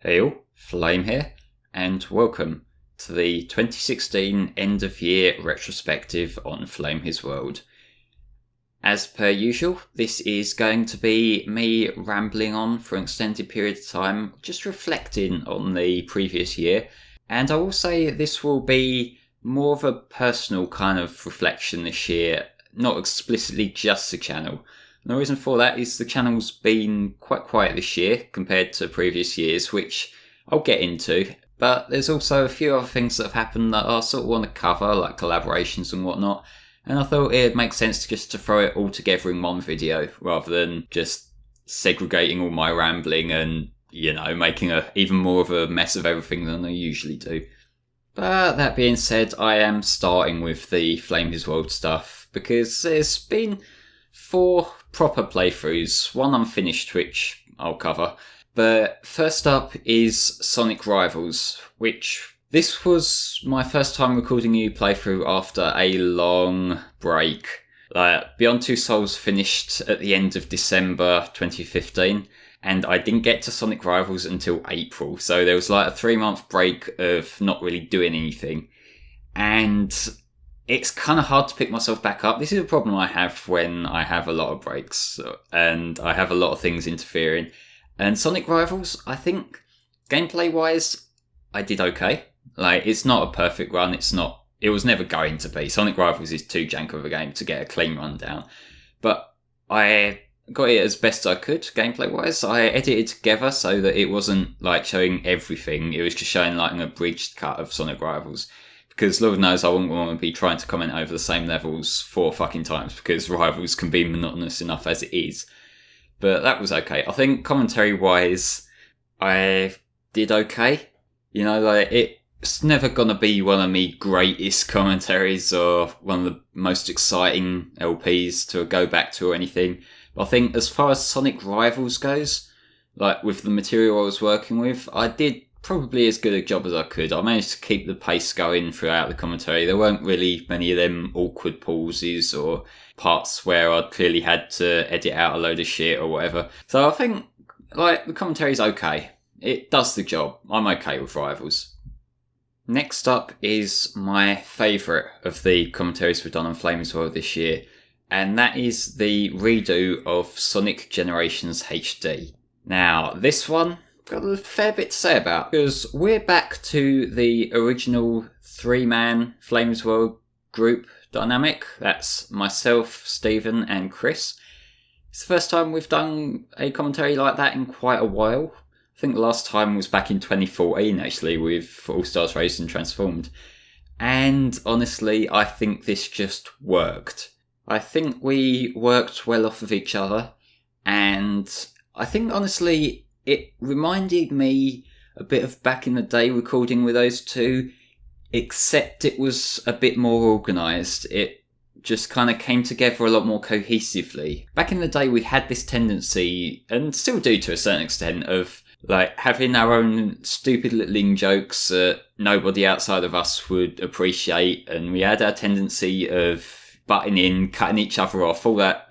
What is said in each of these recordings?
Hey all, Flame here, and welcome to the 2016 end of year retrospective on FlameHisWorld. As per usual, this is going to be me rambling on for an extended period of time, just reflecting on the previous year, and I will say this will be more of a personal kind of reflection this year, not explicitly just the channel. And the reason for that is the channel's been quite quiet this year compared to previous years, which I'll get into. But there's also a few other things that have happened that I sort of want to cover, like collaborations and whatnot. And I thought it'd make sense just to throw it all together in one video, rather than just segregating all my rambling and, making even more of a mess of everything than I usually do. But that being said, I am starting with the FlameHisWorld stuff, because there's been 4 proper playthroughs, one unfinished which I'll cover. But first up is Sonic Rivals, which this was my first time recording a new playthrough after a long break. Beyond Two Souls finished at the end of December 2015, and I didn't get to Sonic Rivals until April, so there was a 3-month break of not really doing anything. And it's kind of hard to pick myself back up. This is a problem I have when I have a lot of breaks and I have a lot of things interfering. And Sonic Rivals, I think, gameplay-wise, I did okay. It's not a perfect run. It was never going to be. Sonic Rivals is too jank of a game to get a clean run down. But I got it as best I could, gameplay-wise. I edited together so that it wasn't, showing everything. It was just showing, an abridged cut of Sonic Rivals. Because Lord knows I wouldn't want to be trying to comment over the same levels 4 fucking times, because Rivals can be monotonous enough as it is. But that was okay. I think commentary-wise, I did okay. It's never gonna be one of me greatest commentaries or one of the most exciting LPs to go back to or anything. But I think as far as Sonic Rivals goes, with the material I was working with, I did probably as good a job as I could. I managed to keep the pace going throughout the commentary. There weren't really many of them awkward pauses or parts where I clearly had to edit out a load of shit or whatever. So I think, the commentary's okay. It does the job. I'm okay with Rivals. Next up is my favourite of the commentaries we've done on FlameHisWorld this year, and that is the redo of Sonic Generations HD. Now, this one got a fair bit to say about, because we're back to the original 3-man FlameHisWorld group dynamic. That's myself, Stephen, and Chris. It's the first time we've done a commentary like that in quite a while. I think the last time was back in 2014, actually, with All Stars Raced and Transformed. And honestly, I think this just worked. I think we worked well off of each other, and I think, honestly, it reminded me a bit of back in the day recording with those two, except it was a bit more organised. It just kind of came together a lot more cohesively. Back in the day, we had this tendency, and still do to a certain extent, of having our own stupid little in-jokes that nobody outside of us would appreciate, and we had our tendency of butting in, cutting each other off, all that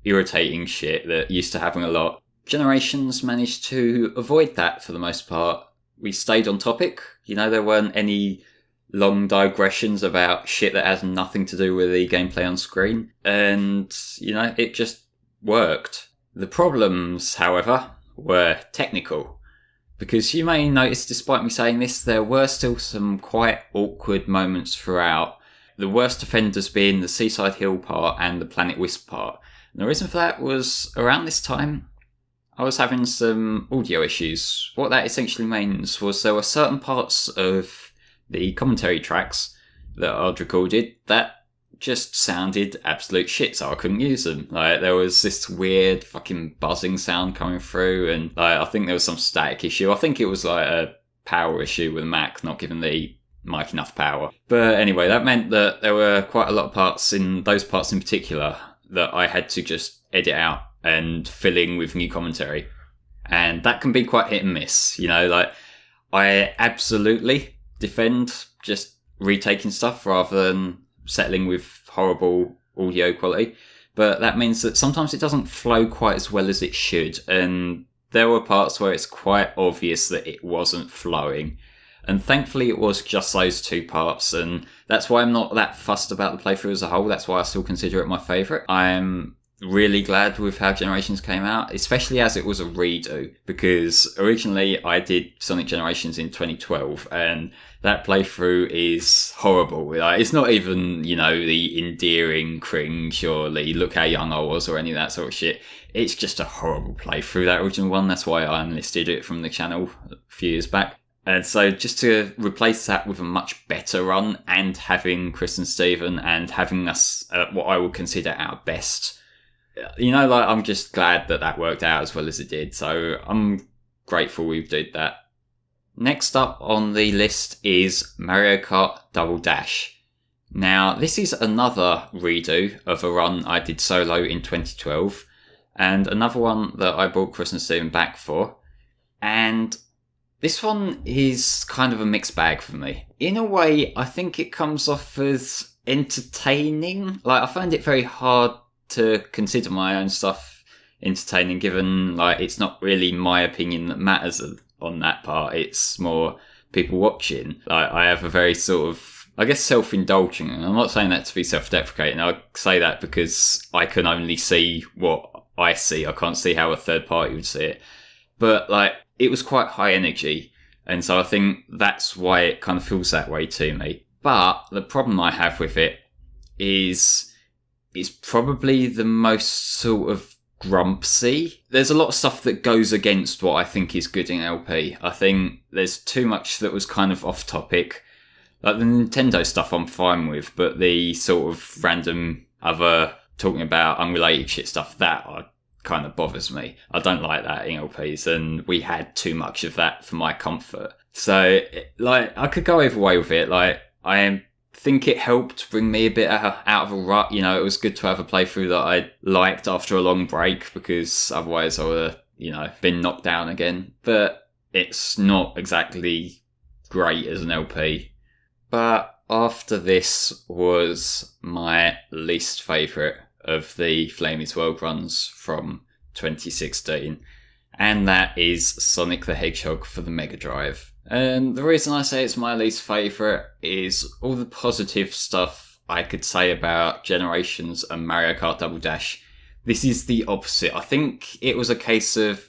irritating shit that used to happen a lot. Generations managed to avoid that for the most part. We stayed on topic. There weren't any long digressions about shit that has nothing to do with the gameplay on screen. And, it just worked. The problems, however, were technical. Because you may notice, despite me saying this, there were still some quite awkward moments throughout. The worst offenders being the Seaside Hill part and the Planet Wisp part. And the reason for that was, around this time, I was having some audio issues. What that essentially means was there were certain parts of the commentary tracks that I'd recorded that just sounded absolute shit, so I couldn't use them. There was this weird fucking buzzing sound coming through, and I think there was some static issue. I think it was a power issue with Mac, not giving the mic enough power. But anyway, that meant that there were quite a lot of parts, in those parts in particular, that I had to just edit out and fill in with new commentary. And that can be quite hit and miss, I absolutely defend just retaking stuff rather than settling with horrible audio quality. But that means that sometimes it doesn't flow quite as well as it should. And there were parts where it's quite obvious that it wasn't flowing. And thankfully it was just those 2 parts, and that's why I'm not that fussed about the playthrough as a whole. That's why I still consider it my favourite. I'm really glad with how Generations came out, especially as it was a redo, because originally I did Sonic Generations in 2012, and that playthrough is horrible. Like, it's not even, the endearing cringe or the look how young I was or any of that sort of shit. It's just a horrible playthrough, that original one. That's why I unlisted it from the channel a few years back. And so just to replace that with a much better run, and having Chris and Steven and having us at what I would consider our best, I'm just glad that worked out as well as it did. So I'm grateful we did that. Next up on the list is Mario Kart Double Dash. Now, this is another redo of a run I did solo in 2012, and another one that I brought Chris and Steven back for. And this one is kind of a mixed bag for me. In a way, I think it comes off as entertaining. I find it very hard to consider my own stuff entertaining, given it's not really my opinion that matters on that part. It's more people watching. I have a very sort of, I guess, self-indulging, and I'm not saying that to be self-deprecating. I say that because I can only see what I see. I can't see how a third party would see it. But it was quite high energy, and so I think that's why it kind of feels that way to me. But the problem I have with it is it's probably the most sort of grumpsy. There's a lot of stuff that goes against what I think is good in LP. I think there's too much that was kind of off topic. The Nintendo stuff I'm fine with, but the sort of random other talking about unrelated shit stuff, that kind of bothers me. I don't like that in LPs, and we had too much of that for my comfort. So, I could go either way with it. I think it helped bring me a bit out of a rut. It was good to have a playthrough that I liked after a long break, because otherwise I would have, been knocked down again. But it's not exactly great as an LP. But after this was my least favourite of the FlameHisWorld runs from 2016, and that is Sonic the Hedgehog for the Mega Drive. And the reason I say it's my least favourite is all the positive stuff I could say about Generations and Mario Kart Double Dash. This is the opposite. I think it was a case of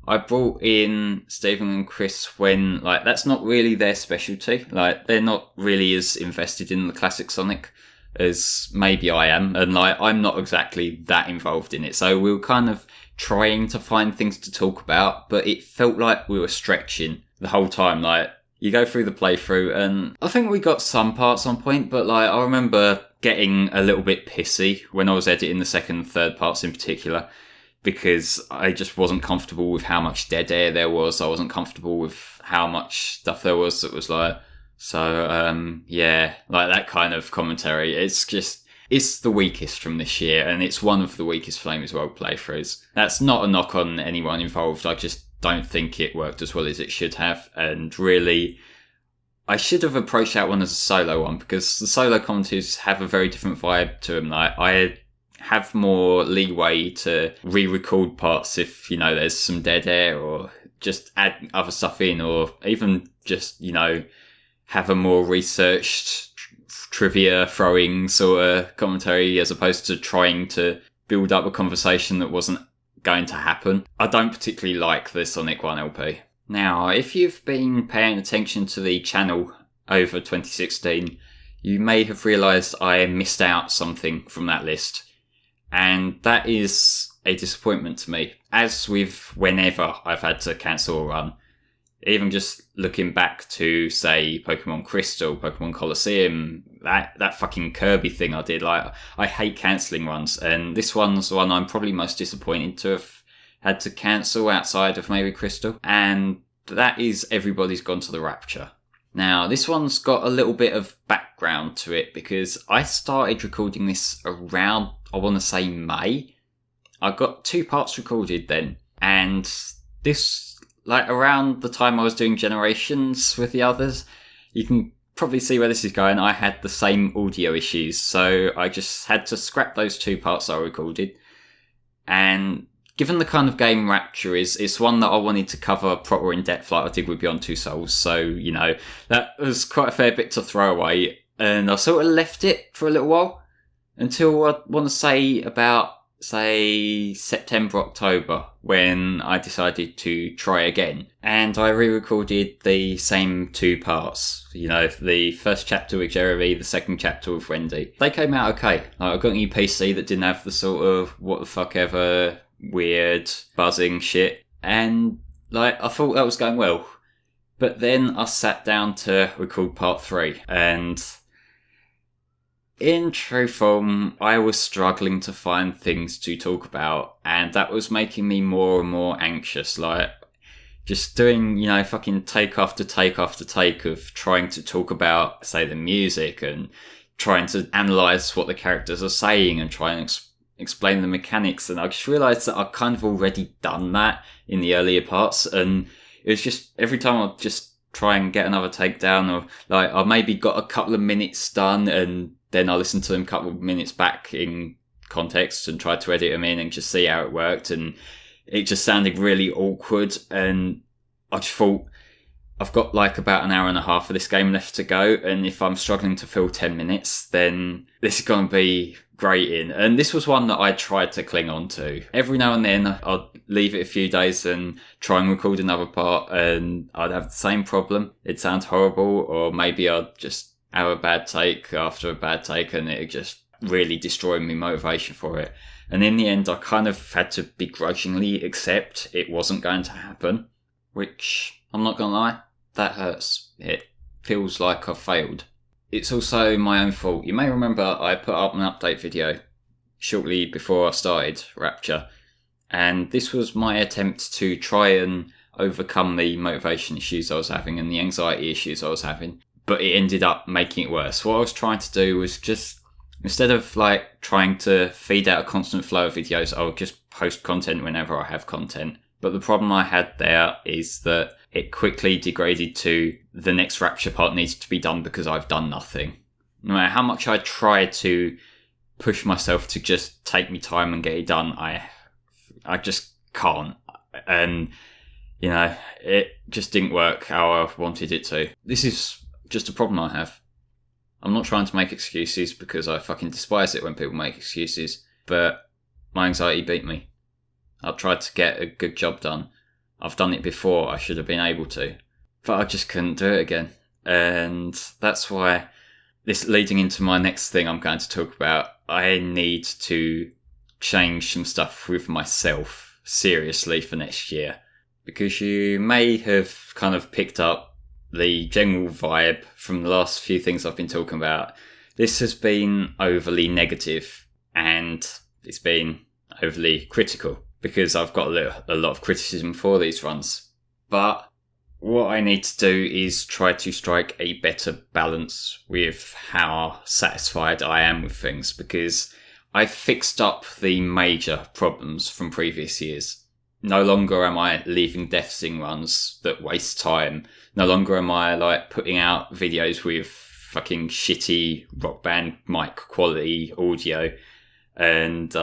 I brought in Steven and Chris when that's not really their specialty. They're not really as invested in the classic Sonic as maybe I am, and I'm not exactly that involved in it. So we were kind of trying to find things to talk about, but it felt like we were stretching the whole time. You go through the playthrough, and I think we got some parts on point, but I remember getting a little bit pissy when I was editing the second and third parts in particular, because I just wasn't comfortable with how much dead air there was. I wasn't comfortable with how much stuff there was that was that kind of commentary. It's the weakest from this year, and it's one of the weakest FlameHisWorld playthroughs. That's not a knock on anyone involved. I just don't think it worked as well as it should have, and really, I should have approached that one as a solo one, because the solo commentaries have a very different vibe to them. I have more leeway to re-record parts if, there's some dead air, or just add other stuff in, or even just, have a more researched trivia throwing sort of commentary, as opposed to trying to build up a conversation that wasn't going to happen. I don't particularly like the Sonic 1 LP. Now, if you've been paying attention to the channel over 2016, you may have realised I missed out something from that list. And that is a disappointment to me. As with whenever I've had to cancel a run, even just looking back to, say, Pokemon Crystal, Pokemon Colosseum, that fucking Kirby thing I did, I hate cancelling runs, and this one's the one I'm probably most disappointed to have had to cancel outside of maybe Crystal, and that is Everybody's Gone to the Rapture. Now, this one's got a little bit of background to it, because I started recording this around, I want to say, May. I got 2 parts recorded then, and this, around the time I was doing Generations with the others, you can probably see where this is going. I had the same audio issues, so I just had to scrap those 2 parts I recorded and given the kind of game Rapture is, it's one that I wanted to cover proper in depth like I did with Beyond Two Souls. So, you know, that was quite a fair bit to throw away. And I sort of left it for a little while until I want to say about, September, October, when I decided to try again. And I re-recorded the same 2 parts. You know, the first chapter with Jeremy, the second chapter with Wendy. They came out okay. Like, I got a new PC that didn't have the sort of what the fuck ever weird buzzing shit. And, like, I thought that was going well. But then I sat down to record part 3, and in true form, I was struggling to find things to talk about, and that was making me more and more anxious. Like, just doing, you know, fucking take after take after take of trying to talk about, say, the music and trying to analyse what the characters are saying and try and explain the mechanics. And I just realised that I'd kind of already done that in the earlier parts, and it was just every time I'd just try and get another takedown, or like I maybe got a couple of minutes done and then I listened to them a couple of minutes back in context and tried to edit them in and just see how it worked. And it just sounded really awkward. And I just thought, I've got like about an hour and a half of this game left to go. And if I'm struggling to fill 10 minutes, then this is going to be grating. And this was one that I tried to cling on to. Every now and then I'd leave it a few days and try and record another part, and I'd have the same problem. It'd sound horrible, or maybe I'd just have a bad take after a bad take, and it just really destroyed my motivation for it. And in the end, I kind of had to begrudgingly accept it wasn't going to happen, which, I'm not going to lie, that hurts. It feels like I've failed. It's also my own fault. You may remember I put up an update video shortly before I started Rapture, and this was my attempt to try and overcome the motivation issues I was having and the anxiety issues I was having. But it ended up making it worse. What I was trying to do was just, instead of like trying to feed out a constant flow of videos, I would just post content whenever I have content. But the problem I had there is that it quickly degraded to the next Rapture part needs to be done because I've done nothing. No matter how much I try to push myself to just take me time and get it done, I just can't. And, you know, it just didn't work how I wanted it to. This is just a problem I have. I'm not trying to make excuses because I fucking despise it when people make excuses, but my anxiety beat me. I tried to get a good job done. I've done it before, I should have been able to, but I just couldn't do it again. And that's why, this leading into my next thing I'm going to talk about, I need to change some stuff with myself seriously for next year. Because you may have kind of picked up the general vibe from the last few things I've been talking about. This has been overly negative, and it's been overly critical because I've got a lot of criticism for these runs. But what I need to do is try to strike a better balance with how satisfied I am with things, because I've fixed up the major problems from previous years. No longer am I leaving deaths in runs that waste time. No longer am I like putting out videos with fucking shitty Rock Band mic quality audio and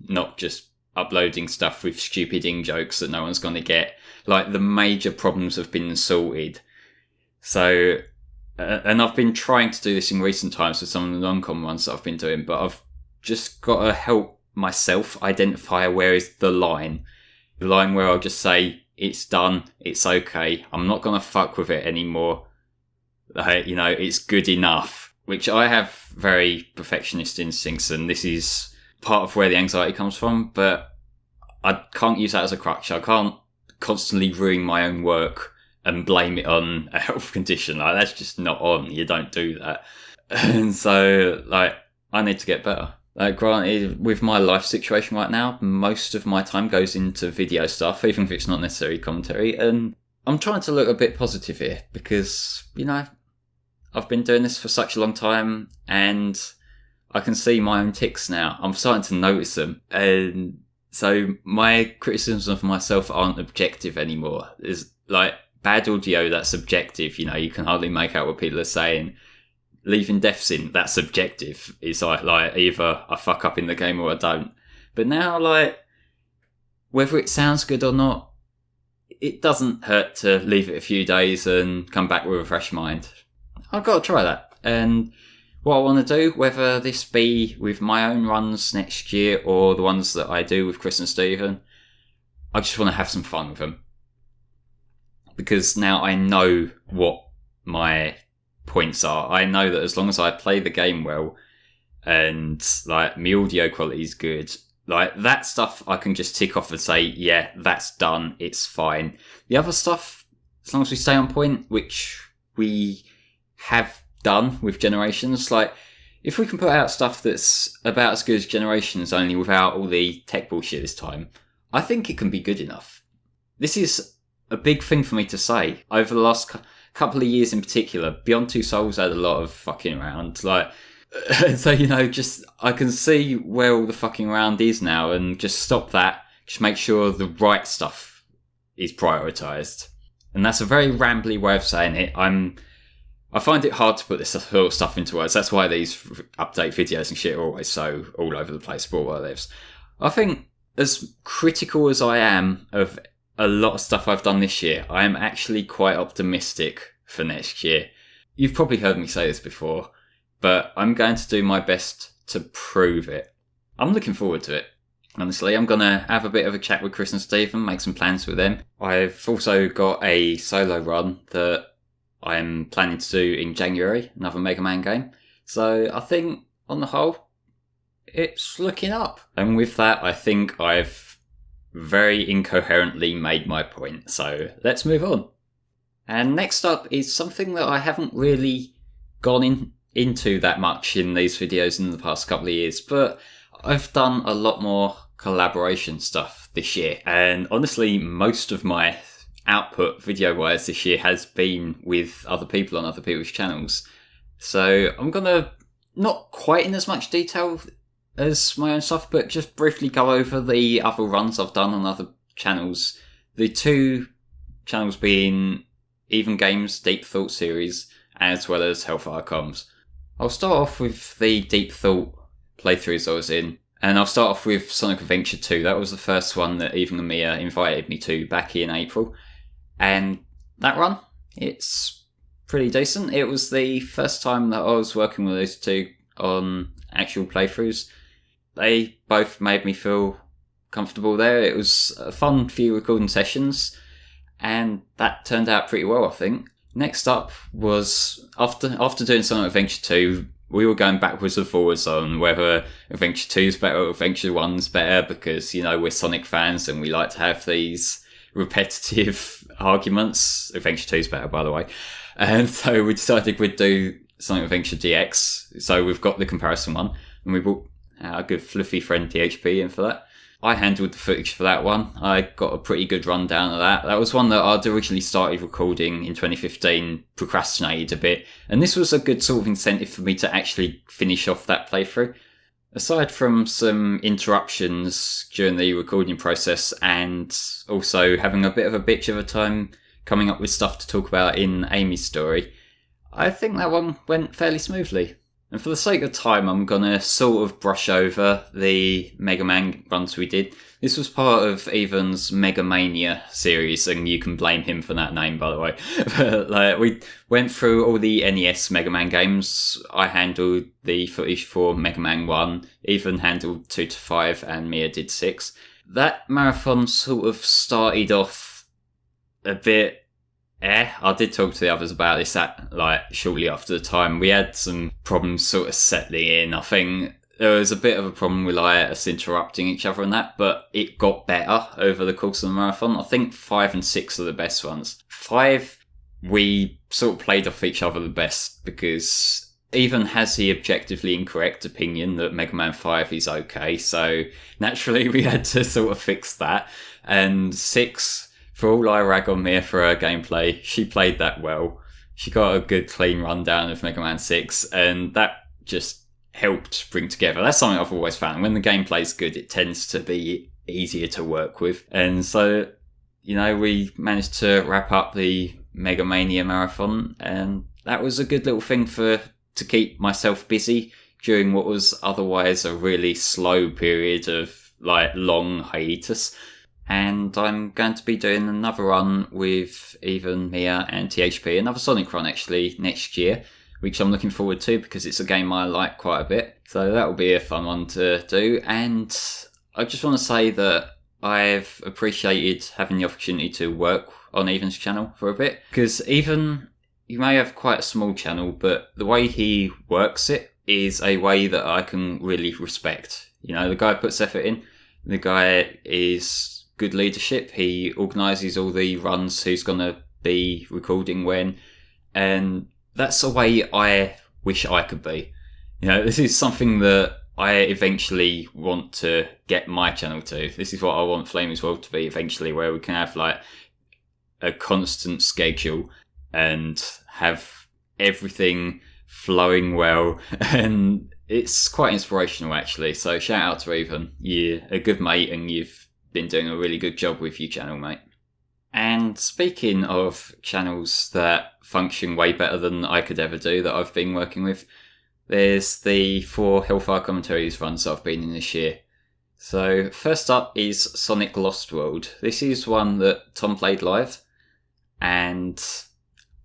not just uploading stuff with stupid in-jokes that no one's going to get. Like, the major problems have been sorted. So, and I've been trying to do this in recent times with some of the non-com ones that I've been doing, but I've just got to help myself identify where is the line. The line where I'll just say, it's done, it's okay, I'm not going to fuck with it anymore. You know, it's good enough. Which I have very perfectionist instincts, and this is part of where the anxiety comes from, but I can't use that as a crutch. I can't constantly ruin my own work and blame it on a health condition. Like, that's just not on. You don't do that. And so, like, I need to get better. Like, granted, with my life situation right now, most of my time goes into video stuff, even if it's not necessarily commentary. And I'm trying to look a bit positive here because, you know, I've been doing this for such a long time and I can see my own tics now. I'm starting to notice them. And so my criticisms of myself aren't objective anymore. There's like bad audio that's subjective. You know, you can hardly make out what people are saying. Leaving deaths in, that's subjective. It's like either I fuck up in the game or I don't. But now, like, whether it sounds good or not, it doesn't hurt to leave it a few days and come back with a fresh mind. I've got to try that. And what I want to do, whether this be with my own runs next year or the ones that I do with Chris and Stephen, I just want to have some fun with them. Because now I know what my points are. I know that as long as I play the game well and like my audio quality is good, like that stuff I can just tick off and say, yeah, that's done, it's fine. The other stuff, as long as we stay on point, which we have done with Generations, like if we can put out stuff that's about as good as Generations only without all the tech bullshit this time, I think it can be good enough. This is a big thing for me to say. Over the last couple of years in particular, Beyond Two Souls had a lot of fucking around, like, so, you know, just I can see where all the fucking around is now and just stop that, just make sure the right stuff is prioritised. And that's a very rambly way of saying it. I find it hard to put this sort of stuff into words. That's why these update videos and shit are always so all over the place for what lives. I think as critical as I am of a lot of stuff I've done this year, I am actually quite optimistic for next year. You've probably heard me say this before, but I'm going to do my best to prove it. I'm looking forward to it. Honestly, I'm going to have a bit of a chat with Chris and Stephen, make some plans with them. I've also got a solo run that I'm planning to do in January, another Mega Man game. So I think, on the whole, it's looking up. And with that, I think I've very incoherently made my point. So let's move on. And next up is something that I haven't really gone into that much in these videos in the past couple of years, but I've done a lot more collaboration stuff this year. And honestly, most of my output video-wise this year has been with other people on other people's channels. So I'm going to, not quite in as much detail as my own stuff, but just briefly go over the other runs I've done on other channels. The two channels being Even Games Deep Thought series, as well as Hellfire Comms. I'll start off with the Deep Thought playthroughs I was in, and I'll start off with Sonic Adventure 2. That was the first one that Even and Mia invited me to back in April. And that run, it's pretty decent. It was the first time that I was working with those two on actual playthroughs. They both made me feel comfortable there. It was a fun few recording sessions, and that turned out pretty well, I think. Next up was, after doing Sonic Adventure 2, we were going backwards and forwards on whether Adventure 2 is better or Adventure 1's better, because, you know, we're Sonic fans and we like to have these repetitive arguments. Adventure 2 is better, by the way. And so we decided we'd do Sonic Adventure DX. So we've got the comparison one, and we brought our good fluffy friend DHP in for that. I handled the footage for that one. I got a pretty good rundown of that. That was one that I'd originally started recording in 2015, procrastinated a bit, and this was a good sort of incentive for me to actually finish off that playthrough. Aside from some interruptions during the recording process and also having a bit of a bitch of a time coming up with stuff to talk about in Amy's story, I think that one went fairly smoothly. And for the sake of time, I'm going to sort of brush over the Mega Man runs we did. This was part of Evan's Mega Mania series, and you can blame him for that name, by the way. But, like, we went through all the NES Mega Man games. I handled the footage for Mega Man 1, Evan handled 2 to 5, and Mia did 6. That marathon sort of started off a bit... I did talk to the others about this shortly after the time. We had some problems sort of settling in. I think there was a bit of a problem with us interrupting each other and that, but it got better over the course of the marathon. I think 5 and 6 are the best ones. 5, we sort of played off each other the best, because Even has the objectively incorrect opinion that Mega Man 5 is okay, so naturally we had to sort of fix that. And 6... for all I rag on Mia for her gameplay, she played that well. She got a good clean rundown of Mega Man 6, and that just helped bring together. That's something I've always found. When the gameplay's good, it tends to be easier to work with. And so, you know, we managed to wrap up the Mega Mania marathon, and that was a good little thing to keep myself busy during what was otherwise a really slow period of, long hiatus. and I'm going to be doing another run with even Mia and THP, another Sonic run actually next year, which I'm looking forward to because it's a game I like quite a bit. So that will be a fun one to do. And I just want to say that I've appreciated having the opportunity to work on Ethan's channel for a bit, because even you may have quite a small channel, but the way he works it is a way that I can really respect. You know, the guy puts effort in. The guy is good leadership. He organises all the runs, who's going to be recording when, and that's a way I wish I could be. You know, this is something that I eventually want to get my channel to. This is what I want FlameHisWorld to be eventually, where we can have like a constant schedule and have everything flowing well. And it's quite inspirational actually. So shout out to Ethan. You're a good mate and you've been doing a really good job with your channel, mate. And speaking of channels that function way better than I could ever do that I've been working with, there's the 4 Hellfire Commentaries runs that I've been in this year. So first up is Sonic Lost World. This is one that Tom played live, and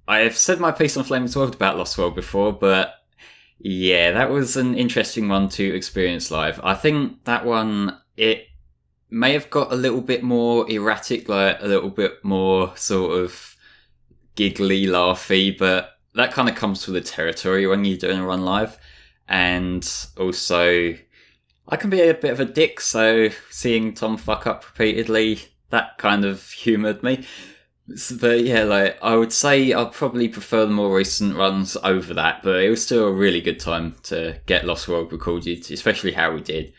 I have said my piece on FlameHisWorld about Lost World before, but yeah, that was an interesting one to experience live. I think that one, it may have got a little bit more erratic, like a little bit more sort of giggly, laughy, but that kind of comes with the territory when you're doing a run live. And also, I can be a bit of a dick, so seeing Tom fuck up repeatedly, that kind of humoured me. But yeah, like, I would say I'd probably prefer the more recent runs over that, but it was still a really good time to get Lost World recorded, especially how we did.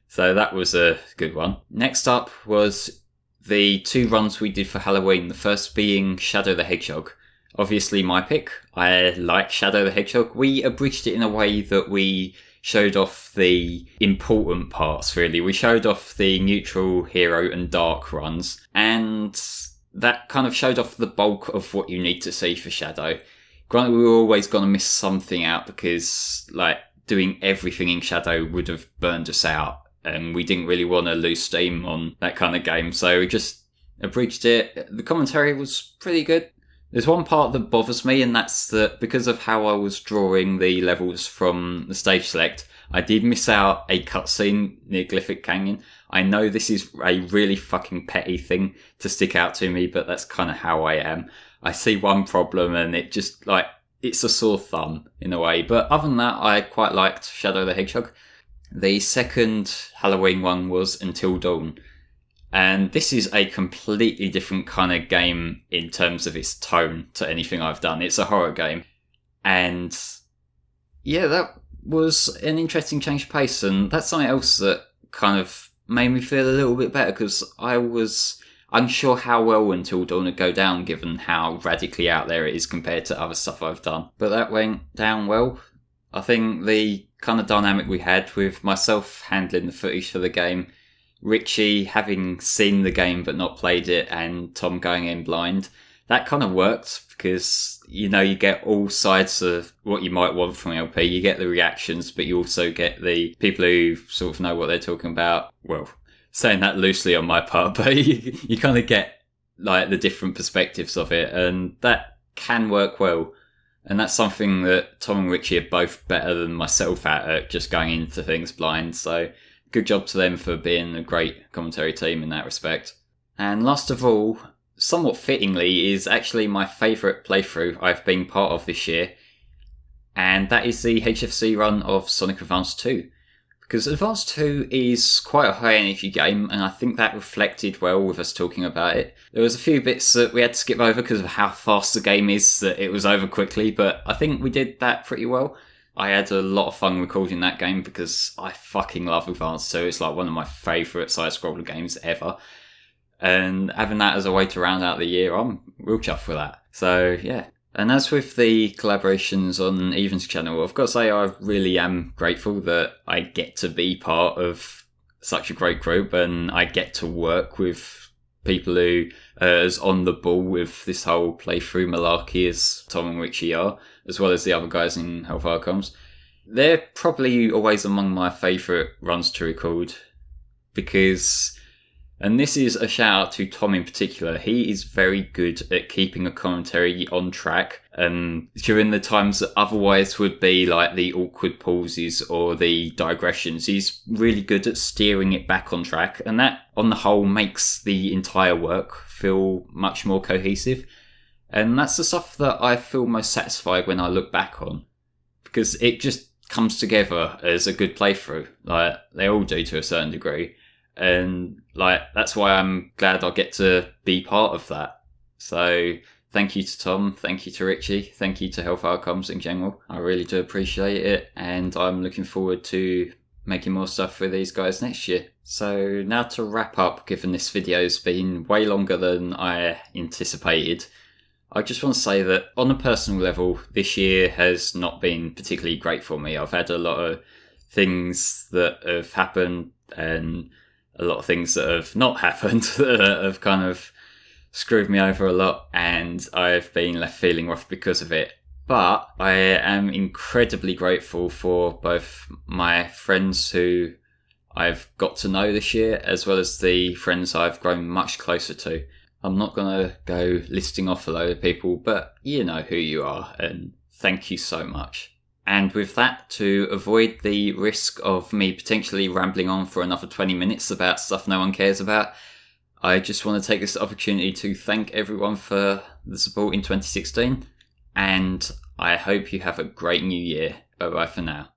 So that was a good one. Next up was the 2 runs we did for Halloween, the first being Shadow the Hedgehog. Obviously my pick. I like Shadow the Hedgehog. We abridged it in a way that we showed off the important parts, really. We showed off the neutral, hero and dark runs, and that kind of showed off the bulk of what you need to see for Shadow. Granted, we were always going to miss something out because, like, doing everything in Shadow would have burned us out, and we didn't really want to lose steam on that kind of game, so we just abridged it. The commentary was pretty good. There's one part that bothers me, and that's that because of how I was drawing the levels from the stage select, I did miss out a cutscene near Glyphic Canyon. I know this is a really fucking petty thing to stick out to me, but that's kind of how I am. I see one problem and it just, like, it's a sore thumb in a way. But other than that, I quite liked Shadow the Hedgehog. The second Halloween one was Until Dawn. And this is a completely different kind of game in terms of its tone to anything I've done. It's a horror game. And yeah, that was an interesting change of pace. And that's something else that kind of made me feel a little bit better, because I was unsure how well Until Dawn would go down given how radically out there it is compared to other stuff I've done. But that went down well. I think the kind of dynamic we had with myself handling the footage for the game, Richie having seen the game but not played it, and Tom going in blind, that kind of worked because, you know, you get all sides of what you might want from LP. You get the reactions, but you also get the people who sort of know what they're talking about. Well, saying that loosely on my part, but you kind of get like the different perspectives of it, and that can work well. And that's something that Tom and Richie are both better than myself at just going into things blind. So good job to them for being a great commentary team in that respect. And last of all, somewhat fittingly, is actually my favourite playthrough I've been part of this year. And that is the HFC run of Sonic Advance 2. Because Advance 2 is quite a high energy game, and I think that reflected well with us talking about it. There was a few bits that we had to skip over because of how fast the game is, that it was over quickly, but I think we did that pretty well. I had a lot of fun recording that game because I fucking love Advance 2. It's like one of my favourite side-scroller games ever. And having that as a way to round out the year, I'm real chuffed with that. So, yeah. And as with the collaborations on Evan's channel, I've got to say I really am grateful that I get to be part of such a great group, and I get to work with people who are as on the ball with this whole playthrough malarkey as Tom and Richie are, as well as the other guys in Hellfire Comms. They're probably always among my favourite runs to record, because And this is a shout out to Tom in particular. He is very good at keeping a commentary on track. During the times that otherwise would be like the awkward pauses or the digressions, he's really good at steering it back on track. And that, on the whole, makes the entire work feel much more cohesive. And that's the stuff that I feel most satisfied when I look back on. Because it just comes together as a good playthrough. Like, they all do to a certain degree. And like, that's why I'm glad I get to be part of that. So thank you to Tom, thank you to Richie, thank you to Hellfire Comms in general. I really do appreciate it, and I'm looking forward to making more stuff for these guys next year. So now to wrap up, given this video's been way longer than I anticipated, I just want to say that on a personal level, this year has not been particularly great for me. I've had a lot of things that have happened and a lot of things that have not happened that have kind of screwed me over a lot, and I've been left feeling rough because of it. But I am incredibly grateful for both my friends who I've got to know this year, as well as the friends I've grown much closer to. I'm not going to go listing off a load of people, but you know who you are, and thank you so much. And with that, to avoid the risk of me potentially rambling on for another 20 minutes about stuff no one cares about, I just want to take this opportunity to thank everyone for the support in 2016, and I hope you have a great new year. Bye bye for now.